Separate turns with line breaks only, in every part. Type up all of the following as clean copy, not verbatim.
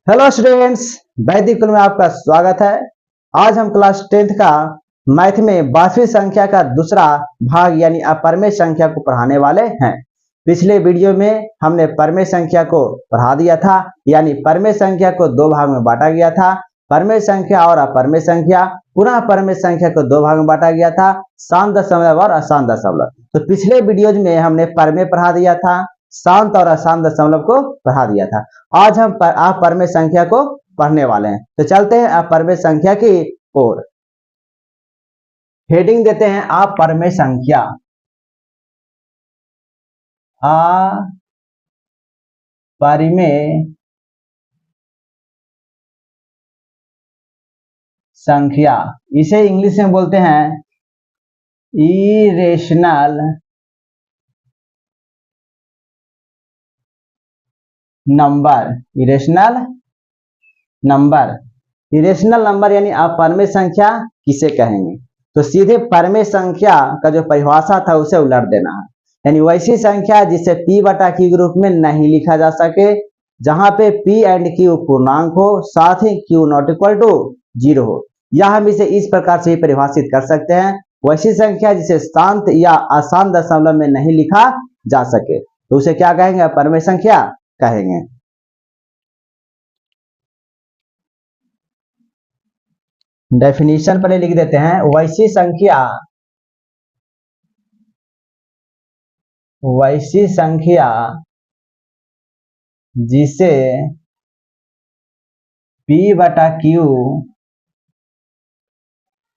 Hello students, वैदिक कुल में आपका स्वागत है। आज हम क्लास 10th का मैथ में 12वीं संख्या का दूसरा भाग यानी अपरिमेय संख्या को पढ़ाने वाले हैं। पिछले वीडियो में हमने परिमेय संख्या को पढ़ा दिया था, यानी परिमेय संख्या को दो भाग में बांटा गया था, परिमेय संख्या और अपरिमेय संख्या। पुनः परिमेय संख्या को दो भाग में बांटा गया था, शांत दशमलव और अशांत दशमलव। तो पिछले वीडियोज में हमने परिमेय पढ़ा दिया था, शांत और अशांत दशमलव को पढ़ा दिया था। आज हम अपरिमेय संख्या को पढ़ने वाले हैं, तो चलते हैं अपरिमेय संख्या की ओर। हेडिंग देते हैं अपरिमेय संख्या। अपरिमेय संख्या, इसे इंग्लिश में बोलते हैं इरेशनल नंबर। इरेशनल नंबर यानी अपरिमेय संख्या किसे कहेंगे? तो सीधे परिमेय संख्या का जो परिभाषा था उसे उलट देना है, यानी वैसी संख्या जिसे p बटा q के रूप में नहीं लिखा जा सके, जहां पे p एंड q पूर्णांक हो, साथ ही q नॉट इक्वल टू 0 हो। या हम इसे इस प्रकार से परिभाषित कर सकते हैं, वैसी संख्या जिसे शांत या अशांत दशमलव में नहीं लिखा जा सके, तो उसे क्या कहेंगे? अपरिमेय संख्या कहेंगे। डेफिनेशन पहले लिख देते हैं। वैसी संख्या जिसे p बटा q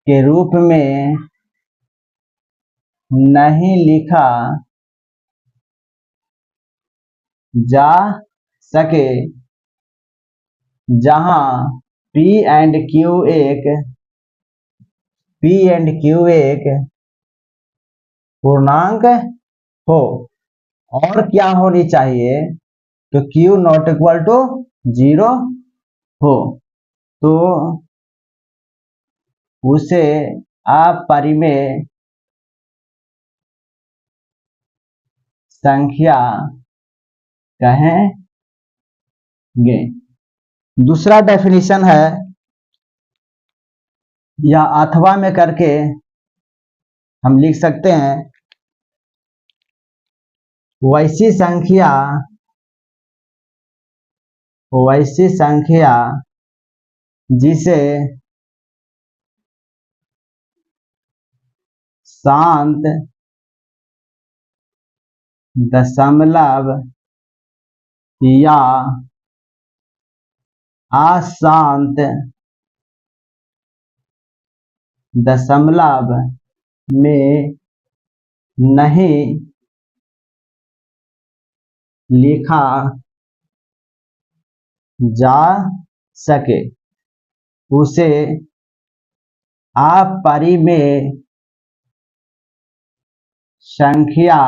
के रूप में नहीं लिखा जा सके, जहां p एंड q एक पूर्णांक हो, और क्या होनी चाहिए? तो q नॉट इक्वल टू 0 हो, तो उसे अपरिमेय संख्या कहेंगे। दूसरा डेफिनेशन है, या अथवा में करके हम लिख सकते हैं, वैसी संख्या जिसे शांत दशमलव या अशांत दशमलव में नहीं लिखा जा सके, उसे अपरिमेय संख्या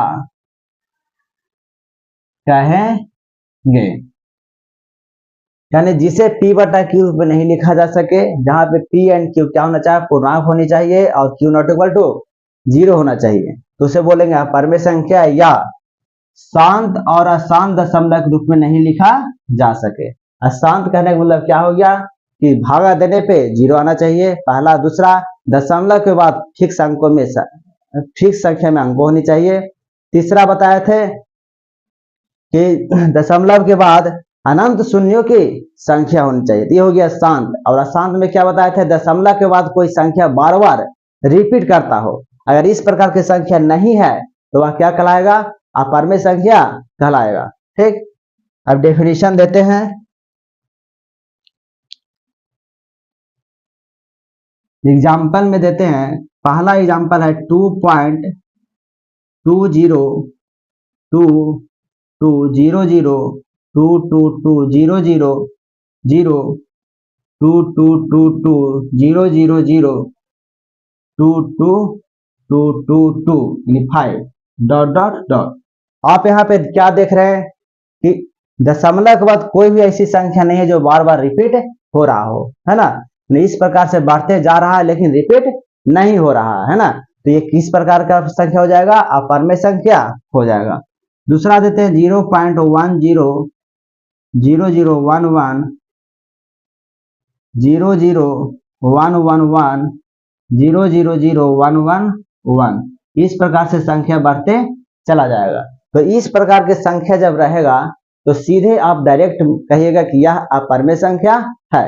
कहेंगे। यानी जिसे p बटा q में नहीं लिखा जा सके, जहां पे p एंड q क्या होना चाहिए? पूर्णांक होनी चाहिए, और q नॉट इक्वल टू 0 होना चाहिए, तो उसे बोलेंगे अपरिमेय संख्या, या शांत और अशांत दशमलव के रूप में नहीं लिखा जा सके। अशांत कहने का मतलब क्या हो गया कि भागा देने पे 0 आना चाहिए, पहला। दूसरा, दशमलव के बाद फिक्स अंकों में फिक्स संख्या में अंक होनी चाहिए। तीसरा बताए थे कि दशमलव के बाद अनंत शून्यों की संख्या होनी चाहिए, ये हो गया शांत। और अशांत में क्या बताए थे? दशमलव के बाद कोई संख्या बार बार रिपीट करता हो। अगर इस प्रकार की संख्या नहीं है तो वह क्या कहलाएगा? अपरिमेय संख्या कहलाएगा। ठीक, अब डेफिनेशन देते हैं। एग्जाम्पल में देते हैं। पहला एग्जाम्पल है 5 डॉट डॉट डॉट। आप यहाँ पे क्या देख रहे हैं कि दशमलव के बाद कोई भी ऐसी संख्या नहीं है जो बार बार रिपीट हो रहा हो, है ना? इस प्रकार से बढ़ते जा रहा है लेकिन रिपीट नहीं हो रहा है ना, तो ये किस प्रकार का संख्या हो जाएगा? अपरिमेय संख्या हो जाएगा। दूसरा देते हैं 0.100011 00111 00011 इस प्रकार से संख्या बढ़ते चला जाएगा। तो इस प्रकार की संख्या जब रहेगा तो सीधे आप डायरेक्ट कहिएगा कि यह अपरमेय संख्या है।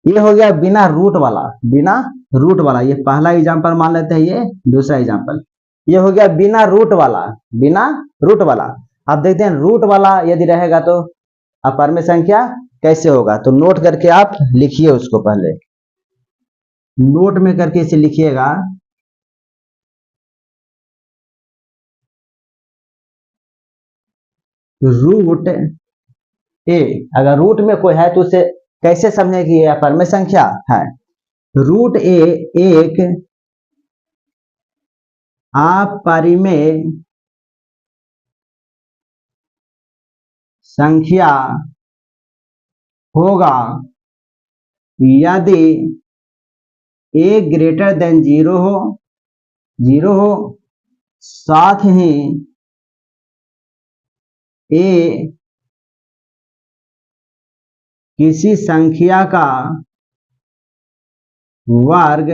ये हो गया बिना रूट वाला, बिना रूट वाला। ये पहला एग्जांपल मान लेते हैं, ये दूसरा एग्जांपल। ये हो गया बिना रूट वाला, बिना रूट वाला। अब देखते हैं रूट वाला यदि रहेगा तो अपरमेय संख्या कैसे होगा। तो नोट करके आप लिखिए उसको, पहले नोट में करके इसे लिखिएगा। रूट ए, अगर रूट में कोई है तो उसे कैसे समझे कि यह अपरमेय संख्या है। रूट ए एक अपरिमेय संख्या होगा यदि ए ग्रेटर देन 0 हो, साथ ही ए किसी संख्या का वर्ग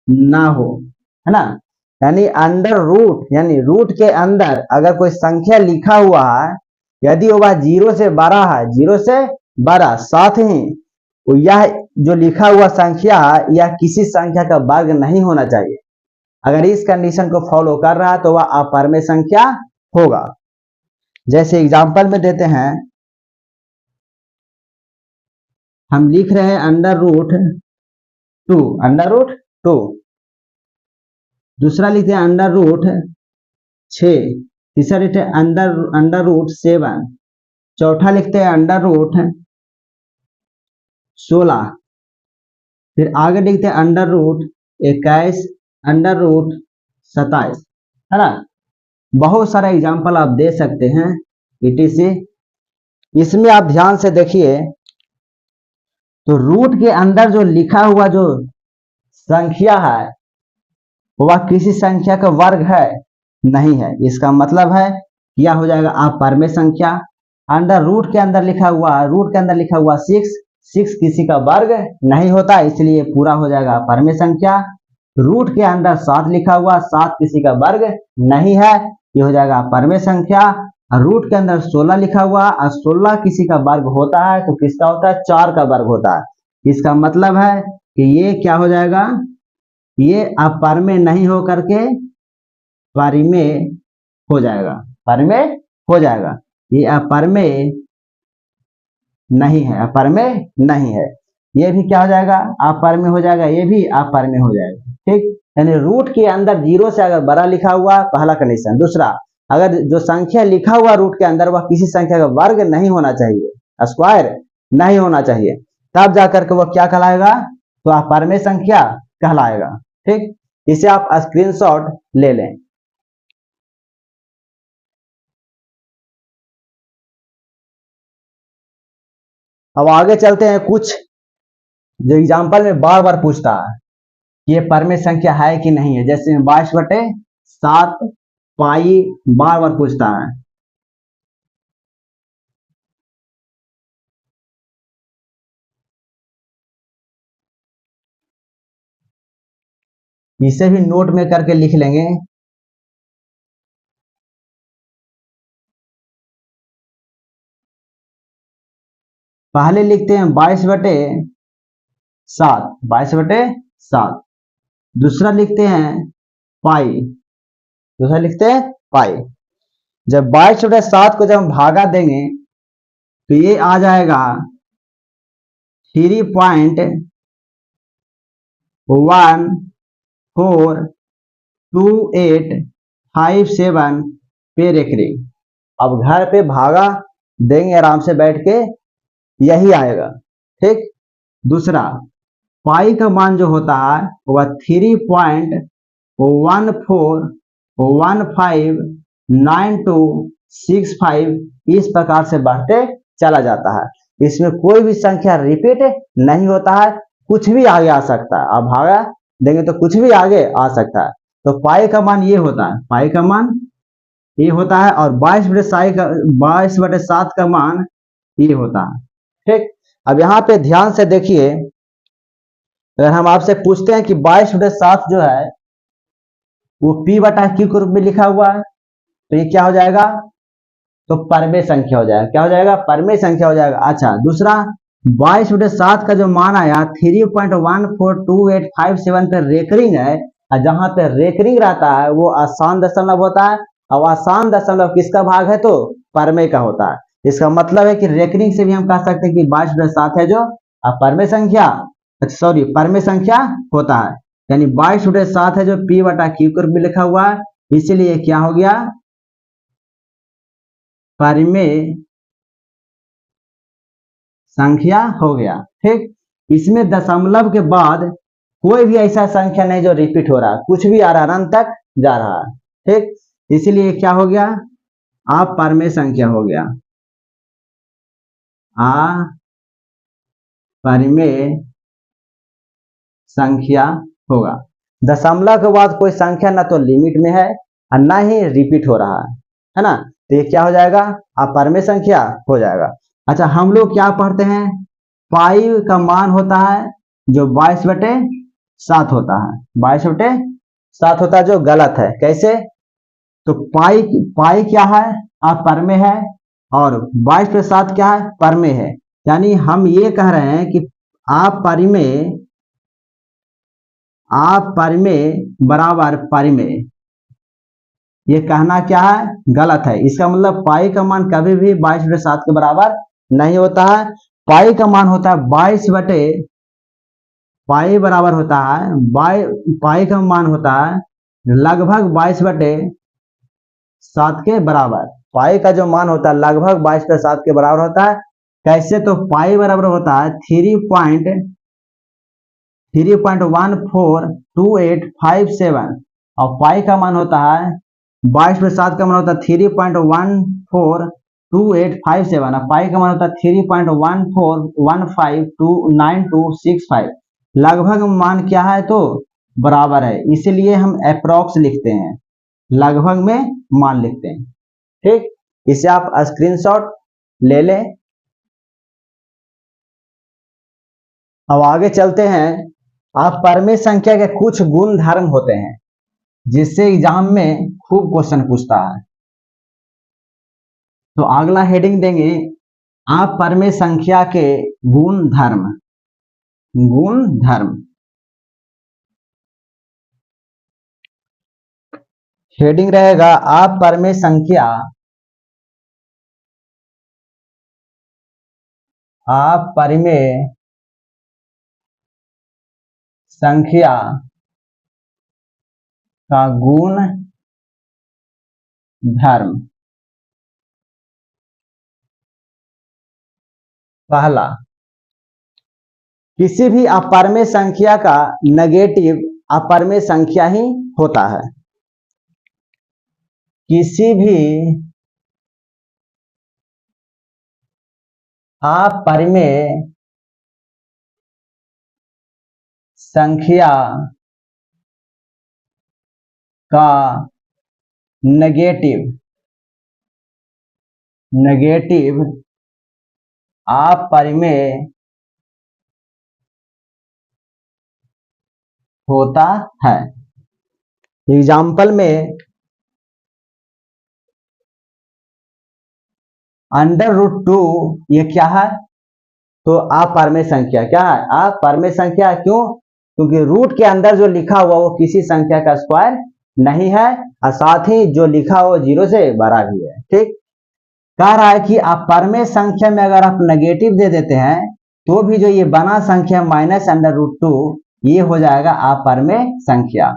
ना हो, है ना। यानी अंडर रूट, यानी रूट के अंदर अगर कोई संख्या लिखा हुआ है, यदि वह 0 से बड़ा है, 0 से बड़ा, साथ ही यह जो लिखा हुआ संख्या है यह किसी संख्या का वर्ग नहीं होना चाहिए। अगर इस कंडीशन को फॉलो कर रहा है तो वह अपरमेय संख्या होगा। जैसे एग्जांपल में देते हैं, हम लिख रहे हैं अंडर रूट 2, दूसरा लिखते हैं अंडर रूट 6, तीसरा लिखते हैं अंडर रूट 7, चौथा लिखते हैं अंडर रूट 16, फिर आगे लिखते हैं अंडर रूट 21, अंडर रूट 27, है ना। बहुत सारा एग्जाम्पल आप दे सकते हैं etc। इसमें आप ध्यान से देखिए तो रूट के अंदर जो लिखा हुआ जो संख्या है वह किसी संख्या का वर्ग है नहीं है। इसका मतलब है यह हो जाएगा अपरमेय संख्या। अंडर रूट के अंदर लिखा हुआ, रूट के अंदर लिखा हुआ 6 किसी का वर्ग नहीं होता, इसलिए पूरा हो जाएगा अपरमेय संख्या। रूट के अंदर 7 लिखा हुआ, 7 किसी का वर्ग नहीं है, ये हो जाएगा अपरमेय संख्या। रूट के अंदर 16 लिखा हुआ और 16 किसी का वर्ग होता है तो किसका होता है, 4 का वर्ग होता है। इसका मतलब है कि ये क्या हो जाएगा, ये अपरमेय नहीं हो करके परिमेय हो जाएगा, परिमेय हो जाएगा। ये अपरमेय नहीं है, अपरमेय नहीं है। ये भी क्या हो जाएगा, अपरमेय हो जाएगा, ये भी अपरमेय हो जाएगा। ठीक, यानी रूट के अंदर 0 से अगर बड़ा लिखा हुआ, पहला कंडीशन। दूसरा, अगर जो संख्या लिखा हुआ रूट के अंदर वह किसी संख्या का वर्ग नहीं होना चाहिए, स्क्वायर नहीं होना चाहिए, तब जाकर के वह क्या कहलाएगा, तो अपरमेय संख्या कहलाएगा। ठीक, इसे आप स्क्रीनशॉट ले लें। अब आगे चलते हैं, कुछ जो एग्जाम्पल में बार बार पूछता है ये परमेय संख्या है कि नहीं है। जैसे 22/7 पाई बार बार पूछता है। इसे भी नोट में करके लिख लेंगे। पहले लिखते हैं 22/7, दूसरा लिखते हैं पाई, जब 22/7 को जब हम भागा देंगे तो ये आ जाएगा 3.142857 पेर एकरी। अब घर पे भागा देंगे आराम से बैठ के, यही आएगा। ठीक, दूसरा पाई का मान जो होता है वह 3.14159265 इस प्रकार से बढ़ते चला जाता है। इसमें कोई भी संख्या रिपीट नहीं होता है, कुछ भी आगे आ सकता है। आप भागा देंगे तो कुछ भी आगे आ सकता है। तो पाई का मान ये होता है, पाई का मान ये होता है, और 22/7 का मान ये होता है। ठीक, अब यहाँ पे ध्यान से देखिए, अगर हम आपसे पूछते हैं कि 22/7 जो है वो P/Q के रूप में लिखा हुआ है, तो ये क्या हो जाएगा? तो परमेय संख्या हो जाएगा। क्या हो जाएगा? परमेय संख्या हो जाएगा। अच्छा, दूसरा 22/7 का जो मान आया 3.142857 पे रेकरिंग है, और जहां पे रेकरिंग रहता है वो आसान दशमलव होता है, और आसान दशमलव किसका भाग है? तो परमेय का होता है। इसका मतलब है कि रेकरिंग से भी हम कह सकते हैं कि 22/7 है जो परमेय संख्या, सॉरी परमेय संख्या होता है, यानी 22/7 है जो P/Q के रूप में लिखा हुआ है, इसीलिए क्या हो गया? परमेय संख्या हो गया। ठीक, इसमें दशमलव के बाद कोई भी ऐसा संख्या नहीं जो रिपीट हो रहा है, कुछ भी आ रहा है, अनंत तक जा रहा है। ठीक, इसीलिए क्या हो गया? अपरमेय संख्या हो गया। अपरमेय संख्या होगा। दशमलव के बाद कोई संख्या ना तो लिमिट में है और ना ही रिपीट हो रहा है ना, तो ये क्या हो जाएगा? अपरमेय संख्या हो जाएगा। अच्छा, हम लोग क्या पढ़ते हैं? पाई का मान होता है जो 22/7 होता है, 22/7 होता है, जो गलत है। कैसे? तो पाई पाई क्या है? अपरमेय है, और 22/7 क्या है? परमेय है। यानी हम ये कह रहे हैं कि अपरमेय बराबर परमेय, ये कहना क्या है? गलत है। इसका मतलब पाई का मान कभी भी 22/7 के बराबर नहीं होता है। पाई का मान होता है पाई बराबर होता है पाई का मान होता है लगभग 22/7 के बराबर। पाई का जो मान होता है लगभग 22/7 के बराबर होता है। कैसे? तो पाई बराबर होता है 3.142857, और पाई का मान होता है 22/7 का मान होता है 3.142857, और पाई का मान होता है 3.14159265। लगभग मान क्या है? तो बराबर है, इसलिए हम अप्रोक्स लिखते हैं, लगभग में मान लिखते हैं। ठीक, इसे आप स्क्रीनशॉट ले लें। अब आगे चलते हैं। आप परमेय संख्या के कुछ गुण धर्म होते हैं जिससे एग्जाम में खूब क्वेश्चन पूछता है। तो अगला हेडिंग देंगे आप परमेय संख्या के गुण धर्म। गुण धर्म हेडिंग रहेगा आप परमेय संख्या, आप परमेय संख्या का गुण धर्म। पहला, किसी भी अपरमेय संख्या का नेगेटिव अपरमेय संख्या ही होता है। किसी भी अपरमेय संख्या का नेगेटिव अपरमेय होता है। एग्जाम्पल में √2 ये क्या है? तो अपरमेय संख्या। क्या है? अपरमेय संख्या। क्यों? क्योंकि रूट के अंदर जो लिखा हुआ वो किसी संख्या का स्क्वायर नहीं है, और साथ ही जो लिखा हुआ 0 से बड़ा भी है। ठीक, कह रहा है कि अपरमेय संख्या में अगर आप नेगेटिव दे देते हैं तो भी जो ये बना संख्या -√2 ये हो जाएगा अपरमेय संख्या।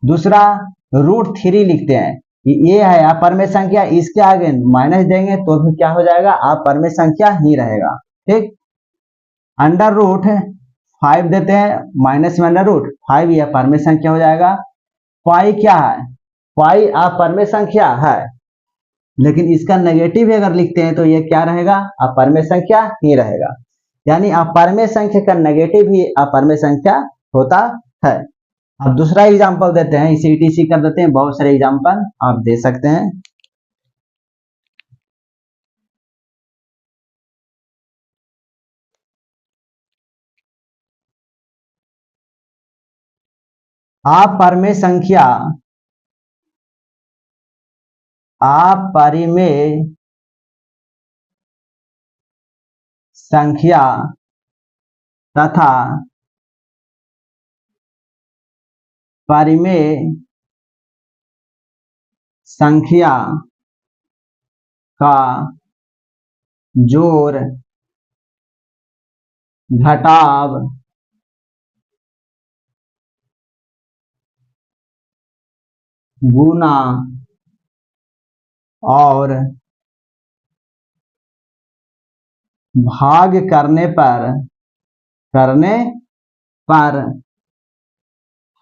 दूसरा, √3 लिखते हैं, ये है अपरमेय संख्या, इसके आगे माइनस देंगे तो भी क्या हो जाएगा? अपरमेय संख्या ही रहेगा। ठीक, √5 देते हैं, माइनस में √5 ये अपरमेय संख्या हो जाएगा। पाई क्या है? पाई अपरमेय संख्या है, लेकिन इसका नेगेटिव भी अगर लिखते हैं तो ये क्या रहेगा? अपरमेय संख्या ही रहेगा। यानी अपरमेय संख्या का नेगेटिव ही अपरमेय संख्या होता है। अब दूसरा एग्जांपल देते हैं, इसे ETC कर देते हैं, बहुत सारे एग्जांपल आप दे सकते हैं। अपरिमेय संख्या, अपरिमेय संख्या तथा परिमेय संख्या का जोड़ घटाव गुना और भाग करने पर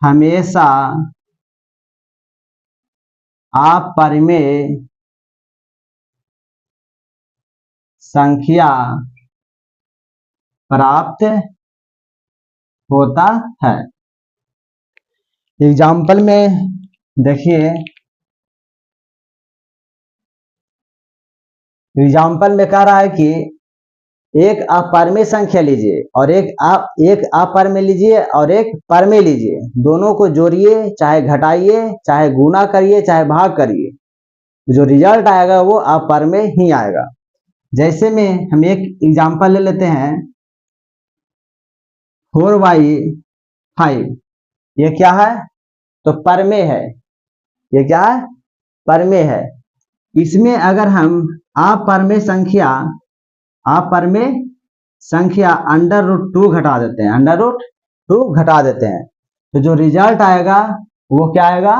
हमेशा अपरिमेय संख्या प्राप्त होता है। एग्जाम्पल में देखिए, एग्जाम्पल में कह रहा है कि एक अपरिमेय संख्या लीजिए और एक अपरिमेय लीजिए और एक परिमेय लीजिए, दोनों को जोड़िए, चाहे घटाइए, चाहे गुना करिए, चाहे भाग करिए, जो रिजल्ट आएगा वो अपरिमेय ही आएगा। जैसे में हम एक एग्जाम्पल ले लेते हैं, 4/5, ये क्या है? तो परिमेय है। ये क्या है? परिमेय है। इसमें अगर हम अपरिमेय संख्या √2 घटा देते हैं, √2 घटा देते हैं, तो जो रिजल्ट आएगा वो क्या आएगा?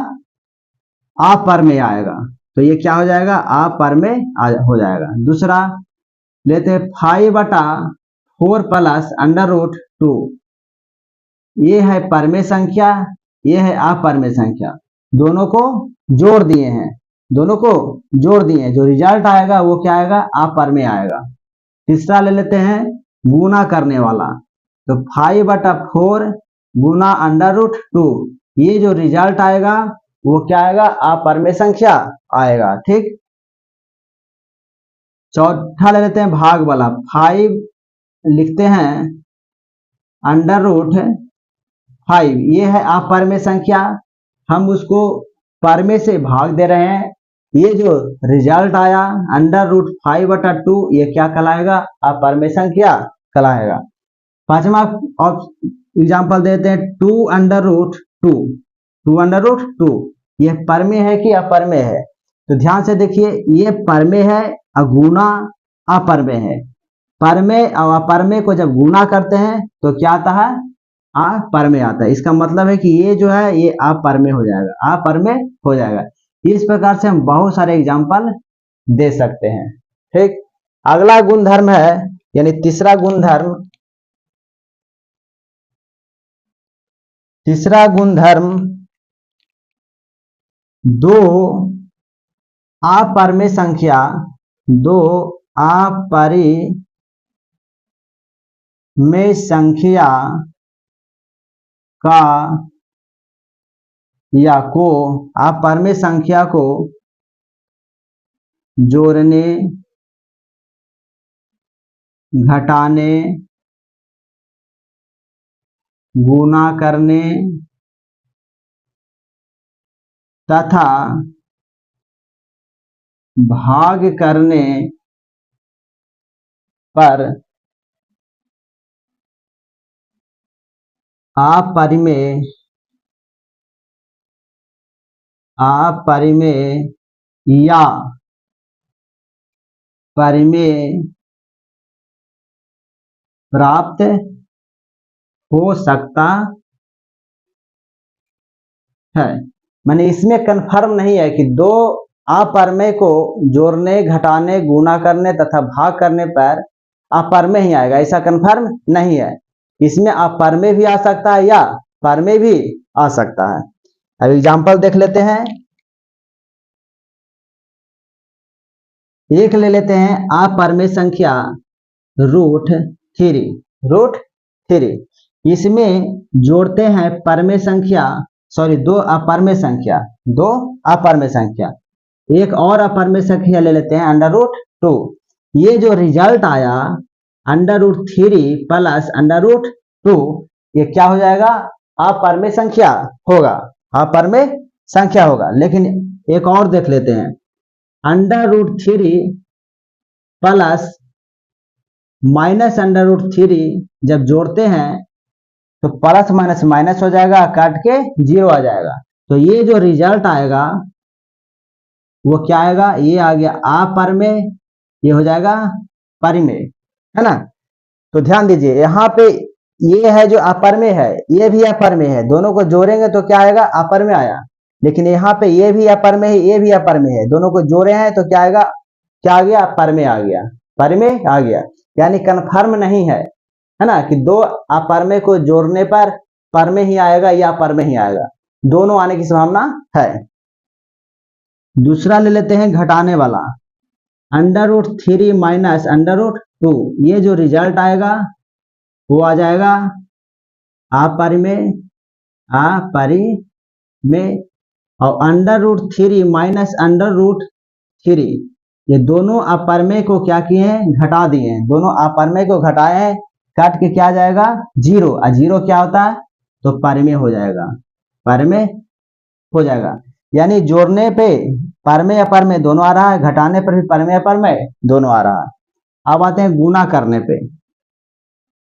अपरिमेय आएगा। तो ये क्या हो जाएगा? अपरिमेय हो जाएगा। दूसरा लेते हैं 5/4 प्लस √2, ये है परिमेय संख्या, ये है अपरिमेय संख्या, दोनों को जोड़ दिए हैं, जो रिजल्ट आएगा वो क्या आएगा? अपरिमेय आएगा। तीसरा ले लेते हैं गुना करने वाला, तो 5/4 गुना √2, ये जो रिजल्ट आएगा वो क्या आएगा? अपरिमेय संख्या आएगा। ठीक। चौथा ले लेते हैं भाग वाला, 5 लिखते हैं √5, ये है अपरिमेय संख्या, हम उसको परिमेय से भाग दे रहे हैं, ये जो रिजल्ट आया √5/2, ये क्या कहलाएगा? अपरिमेय संख्या कहलाएगा। पांचवा एग्जाम्पल देते हैं 2√2, ये परिमेय है कि अपरिमेय है? तो ध्यान से देखिए, ये परिमेय है और गुना अपरिमेय है। परिमेय और अपरिमेय को जब गुना करते हैं तो क्या आता है? अपरिमेय आता है। इसका मतलब है कि ये जो है ये अपरिमेय हो जाएगा। इस प्रकार से हम बहुत सारे एग्जाम्पल दे सकते हैं। ठीक। अगला गुणधर्म है, यानी तीसरा गुणधर्म, दो अपरिमेय संख्या का या को अपरिमेय संख्या को जोड़ने, घटाने, गुना करने तथा भाग करने पर अपरिमेय या परिमेय प्राप्त हो सकता है। मैंने इसमें कन्फर्म नहीं है कि दो अपरिमेय को जोड़ने, घटाने, गुना करने तथा भाग करने पर अपरिमेय ही आएगा, ऐसा कन्फर्म नहीं है। इसमें अपरिमेय भी आ सकता है या परिमेय भी आ सकता है। अब एग्जाम्पल देख लेते हैं। एक ले लेते हैं अपरिमेय संख्या √3, इसमें जोड़ते हैं परिमेय संख्या, दो अपरिमेय संख्या, एक और अपरिमेय संख्या ले लेते हैं √2, ये जो रिजल्ट आया √3 प्लस √2, ये क्या हो जाएगा? अपरमेय संख्या होगा, अपरमेय संख्या होगा। लेकिन एक और देख लेते हैं, √3 प्लस -√3 जब जोड़ते हैं तो प्लस माइनस माइनस हो जाएगा, काट के 0 आ जाएगा। तो ये जो रिजल्ट आएगा वो क्या आएगा, ये आ गया अपरमेय, ये हो जाएगा परिमेय, है ना। तो ध्यान दीजिए, यहाँ पे ये है जो अपरमेय है, ये भी अपरमेय है, दोनों को जोड़ेंगे तो क्या आएगा, अपरमेय आया। लेकिन यहाँ पे ये भी अपरमेय है, ये भी अपरमेय है, दोनों को जोड़े हैं तो क्या आएगा, क्या आ गया, परमेय आ गया, परमेय आ गया। यानी कन्फर्म नहीं है ना, कि दो अपरमेय को जोड़ने पर परमेय ही आएगा या अपरमेय ही आएगा, दोनों आने की संभावना है। दूसरा ले लेते हैं घटाने वाला, √3 माइनस √2, ये जो रिजल्ट आएगा वो आ जाएगा अपरिमेय, अपरिमेय। और √3 माइनस √3, ये दोनों अपरमेय को क्या किए हैं, घटा दिए हैं, दोनों अपरमेय को घटाए हैं, काट के क्या आ जाएगा, 0, और 0 क्या होता है, तो परिमेय हो जाएगा, परिमेय हो जाएगा। यानी जोड़ने पे परमेय अपरमेय दोनों आ रहा है, घटाने पर भी परमेय अपरमेय दोनों आ रहा है। अब आते हैं गुना करने पे,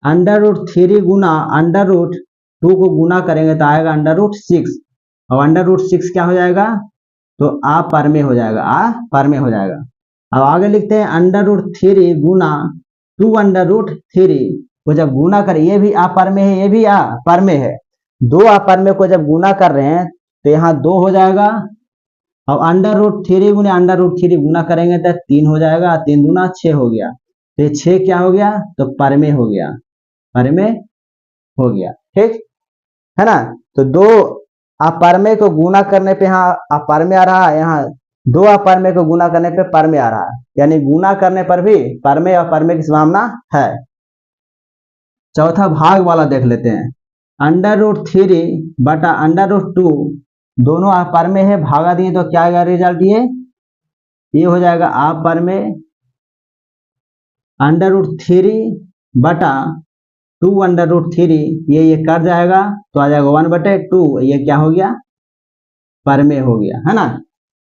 √3 गुना √2 को गुना करेंगे तो आएगा √6, और √6 क्या हो जाएगा, तो अपरमेय हो जाएगा, अपरमेय हो जाएगा। अब आगे लिखते हैं √3 गुना 2√3 को जब गुना करें, ये भी अपरमेय है, ये भी अपरमेय है, दो अपरमेय को जब गुना कर रहे हैं तो यहाँ 2 हो जाएगा। अब √3 गुने √3 गुना करेंगे तो 3 हो जाएगा, 3 दूना 6 हो गया, तो ये 6 क्या हो गया, तो परमेय हो गया, परमेय हो गया, ठीक है ना। तो दो अपरमेय को गुना करने पे यहाँ अपरमेय आ रहा है, यहाँ दो अपरमेय को गुना करने पे परमेय आ रहा है, यानी गुना करने पर भी परमेय और परमेय की संभावना है। चौथा भाग वाला देख लेते हैं, √3 बटा √2 दोनों अपरमेय है, भागा दिए तो क्या आएगा रिजल्ट, ये हो जाएगा अपरमेय, √3 बटा 2√3 ये कट जाएगा तो आ जाएगा 1/2, ये क्या हो गया, परमेय हो गया, है ना।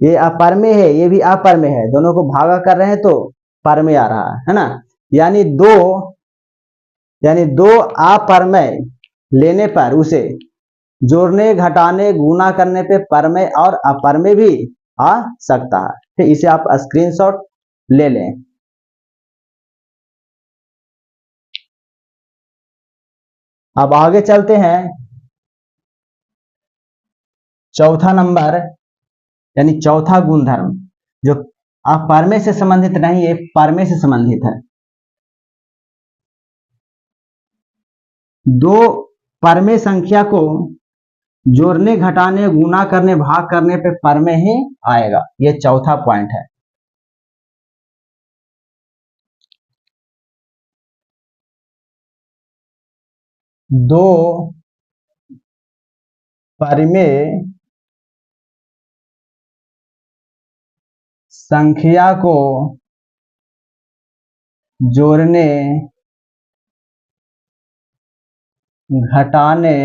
ये अपरमेय है, ये भी अपरमेय है, दोनों को भागा कर रहे हैं तो परमेय आ रहा है ना। यानी दो अपरमेय लेने पर उसे जोड़ने घटाने गुना करने पे परमेय और अपरमेय भी आ सकता है, ठीक, इसे आप स्क्रीनशॉट ले लें। अब आगे चलते हैं, चौथा नंबर यानी चौथा गुणधर्म जो अपरमेय से संबंधित नहीं है, परमेय से संबंधित है। दो परमेय संख्या को जोड़ने घटाने गुना करने भाग करने पे परमेय ही आएगा, ये चौथा पॉइंट है। दो परमेय संख्या को जोड़ने घटाने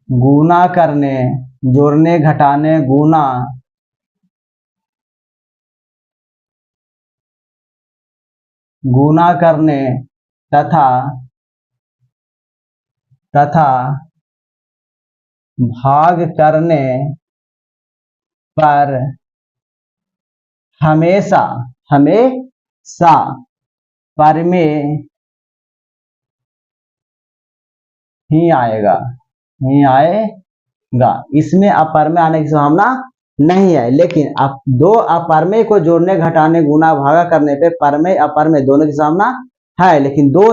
गुना करने, जोड़ने घटाने गुना करने तथा भाग करने पर हमेशा परमेय ही आएगा, इसमें अपरमेय आने की संभावना नहीं है। लेकिन आप दो अपरमेय को जोड़ने घटाने गुना भागा करने पे परमेय अपरमेय दोनों की संभावना है, लेकिन दो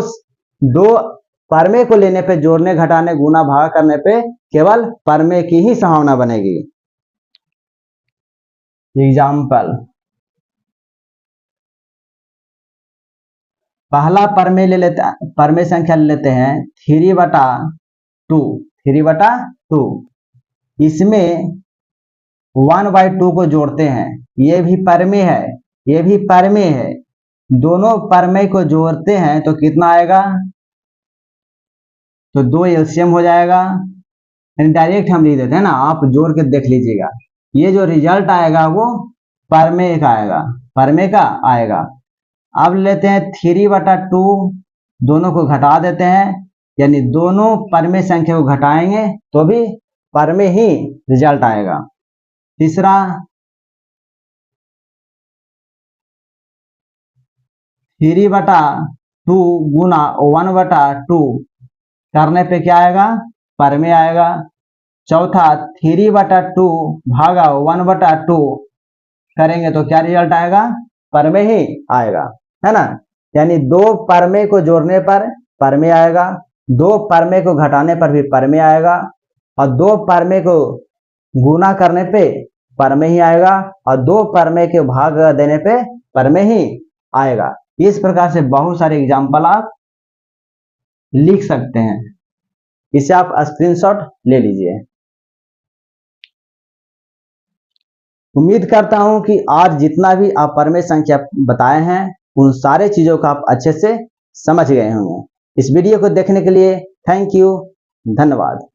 परमेय को लेने पे जोड़ने घटाने गुना भागा करने पे केवल परमेय की ही संभावना बनेगी। एग्जाम्पल, पहला परमेय ले लेते हैं, परमेय संख्या ले लेते हैं 3/2, इसमें 1/2 को जोड़ते हैं, ये भी परमेय है, ये भी परमेय है, दोनों परमेय को जोड़ते हैं तो कितना आएगा, तो 2 एलसीएम हो जाएगा, यानी डायरेक्ट हम लिख देते हैं ना, आप जोड़ के देख लीजिएगा। ये जो रिजल्ट आएगा वो परमेय का आएगा, परमेय का आएगा। अब लेते हैं 3/2, दोनों को घटा देते हैं, यानी दोनों परमेय संख्या को घटाएंगे तो भी परमेय ही रिजल्ट आएगा। तीसरा 3/2 गुना 1/2 करने पे क्या आएगा, परमेय आएगा। चौथा 3/2 भागा 1/2 करेंगे तो क्या रिजल्ट आएगा, परमेय ही आएगा, है ना। यानी 2 परमेय को जोड़ने पर परमेय आएगा, 2 परमेय को घटाने पर भी परमेय आएगा, और 2 परमेय को गुना करने पे परमेय ही आएगा, और 2 परमेय के भाग देने पे परमेय ही आएगा। इस प्रकार से बहुत सारे एग्जाम्पल आप लिख सकते हैं। इसे आप स्क्रीनशॉट ले लीजिए। उम्मीद करता हूं कि आज जितना भी आप परमेय संख्या बताए हैं उन सारे चीजों को आप अच्छे से समझ गए होंगे। इस वीडियो को देखने के लिए थैंक यू, धन्यवाद।